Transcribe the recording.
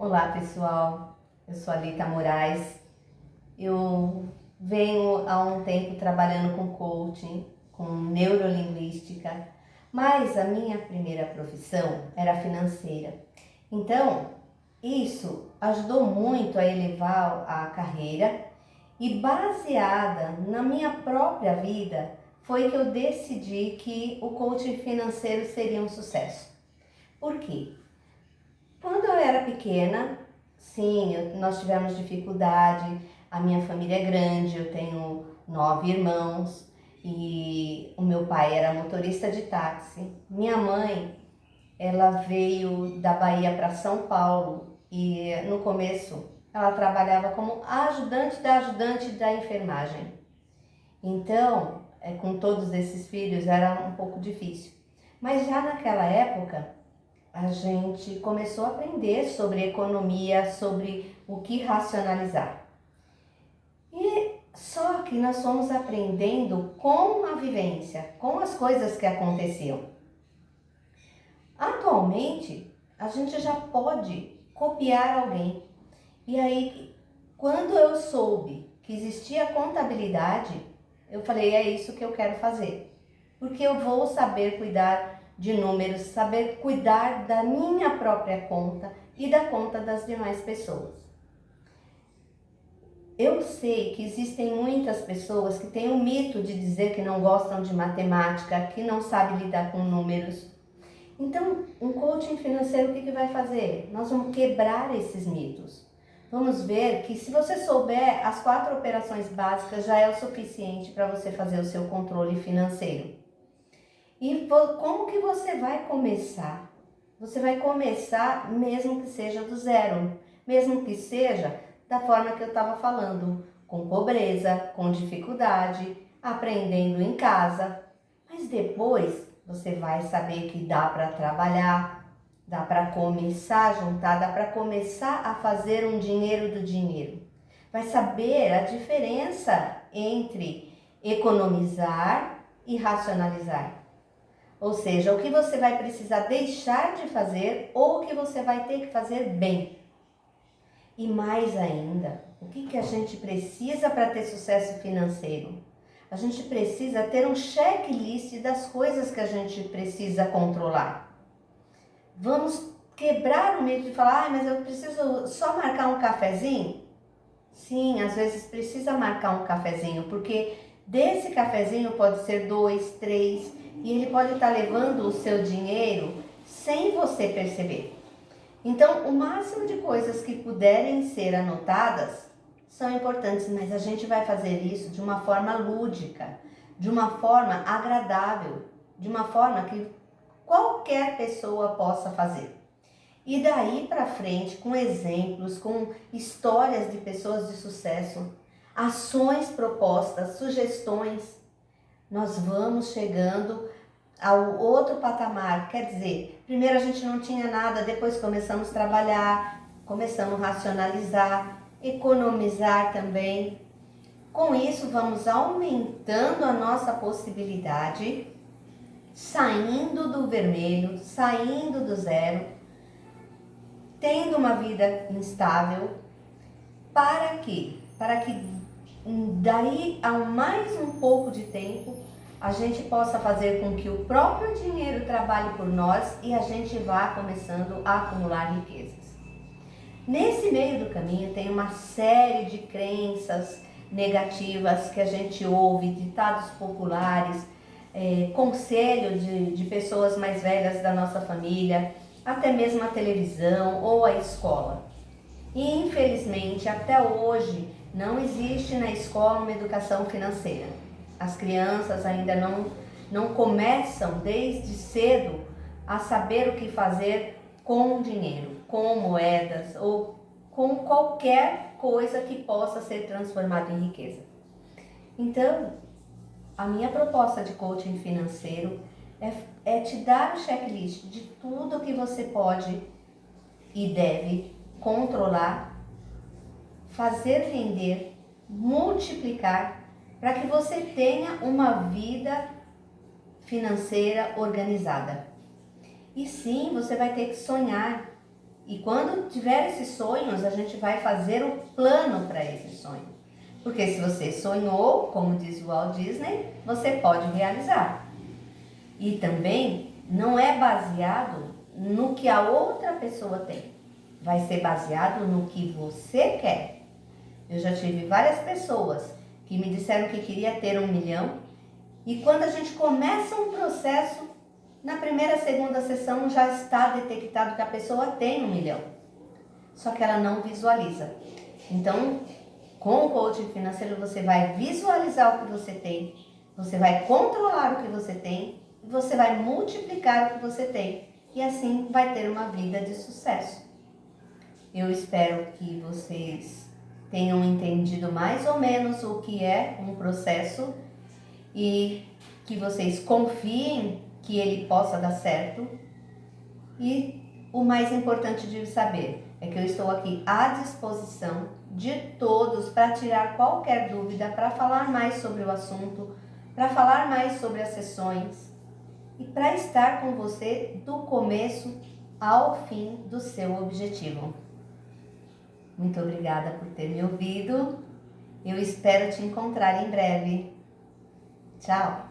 Olá pessoal, eu sou a Alita Moraes. Eu venho há um tempo trabalhando com coaching, com neurolinguística, mas a minha primeira profissão era financeira. Então, isso ajudou muito a elevar a carreira e baseada na minha própria vida, foi que eu decidi que o coaching financeiro seria um sucesso. Por quê? Quando eu era pequena, sim, nós tivemos dificuldade. A minha família é grande, eu tenho 9 irmãos e o meu pai era motorista de táxi. Minha mãe, ela veio da Bahia para São Paulo e no começo ela trabalhava como ajudante da enfermagem. Então, com todos esses filhos era um pouco difícil. Mas já naquela época, a gente começou a aprender sobre economia, sobre o que racionalizar. E só que nós fomos aprendendo com a vivência, com as coisas que aconteciam. Atualmente, a gente já pode copiar alguém. E aí, quando eu soube que existia contabilidade, eu falei, é isso que eu quero fazer. Porque eu vou saber cuidar de números, saber cuidar da minha própria conta e da conta das demais pessoas. Eu sei que existem muitas pessoas que têm o mito de dizer que não gostam de matemática, que não sabem lidar com números. Então, um coaching financeiro, o que vai fazer? Nós vamos quebrar esses mitos. Vamos ver que se você souber as 4 operações básicas, já é o suficiente para você fazer o seu controle financeiro. E como que você vai começar? Você vai começar mesmo que seja do zero, mesmo que seja da forma que eu estava falando, com pobreza, com dificuldade, aprendendo em casa. Mas depois você vai saber que dá para trabalhar, dá para começar a juntar, dá para começar a fazer um dinheiro do dinheiro. Vai saber a diferença entre economizar e racionalizar. Ou seja, o que você vai precisar deixar de fazer ou o que você vai ter que fazer bem. E mais ainda, o que a gente precisa para ter sucesso financeiro? A gente precisa ter um checklist das coisas que a gente precisa controlar. Vamos quebrar o medo de falar, mas eu preciso só marcar um cafezinho? Sim, às vezes precisa marcar um cafezinho, porque desse cafezinho pode ser 2, 3, e ele pode estar levando o seu dinheiro sem você perceber. Então, o máximo de coisas que puderem ser anotadas são importantes, mas a gente vai fazer isso de uma forma lúdica, de uma forma agradável, de uma forma que qualquer pessoa possa fazer. E daí para frente, com exemplos, com histórias de pessoas de sucesso, ações propostas, sugestões, nós vamos chegando ao outro patamar. Quer dizer, primeiro a gente não tinha nada, depois começamos a trabalhar, começamos a racionalizar, economizar também. Com isso, vamos aumentando a nossa possibilidade, saindo do vermelho, saindo do zero, tendo uma vida instável. Para quê? Para que daí a mais um pouco de tempo a gente possa fazer com que o próprio dinheiro trabalhe por nós e a gente vá começando a acumular riquezas. Nesse meio do caminho tem uma série de crenças negativas que a gente ouve, ditados populares, conselho de pessoas mais velhas da nossa família, até mesmo a televisão ou a escola. E infelizmente até hoje não existe na escola uma educação financeira. As crianças ainda não começam desde cedo a saber o que fazer com o dinheiro, com moedas ou com qualquer coisa que possa ser transformada em riqueza. Então, a minha proposta de coaching financeiro é te dar o checklist de tudo que você pode e deve controlar, fazer render, multiplicar, para que você tenha uma vida financeira organizada. E sim, você vai ter que sonhar E quando tiver esses sonhos, a gente vai fazer o plano para esse sonho. Porque se você sonhou, como diz o Walt Disney, você pode realizar. E também não é baseado no que a outra pessoa tem. Vai ser baseado no que você quer. Eu já tive várias pessoas que me disseram que queria ter 1 milhão. E quando a gente começa um processo, na primeira, segunda sessão já está detectado que a pessoa tem 1 milhão. Só que ela não visualiza. Então, com o coaching financeiro, você vai visualizar o que você tem, você vai controlar o que você tem, e você vai multiplicar o que você tem. E assim vai ter uma vida de sucesso. Eu espero que vocês tenham entendido mais ou menos o que é um processo e que vocês confiem que ele possa dar certo. E o mais importante de saber é que eu estou aqui à disposição de todos para tirar qualquer dúvida, para falar mais sobre o assunto, para falar mais sobre as sessões e para estar com você do começo ao fim do seu objetivo. Muito obrigada por ter me ouvido. Eu espero te encontrar em breve. Tchau!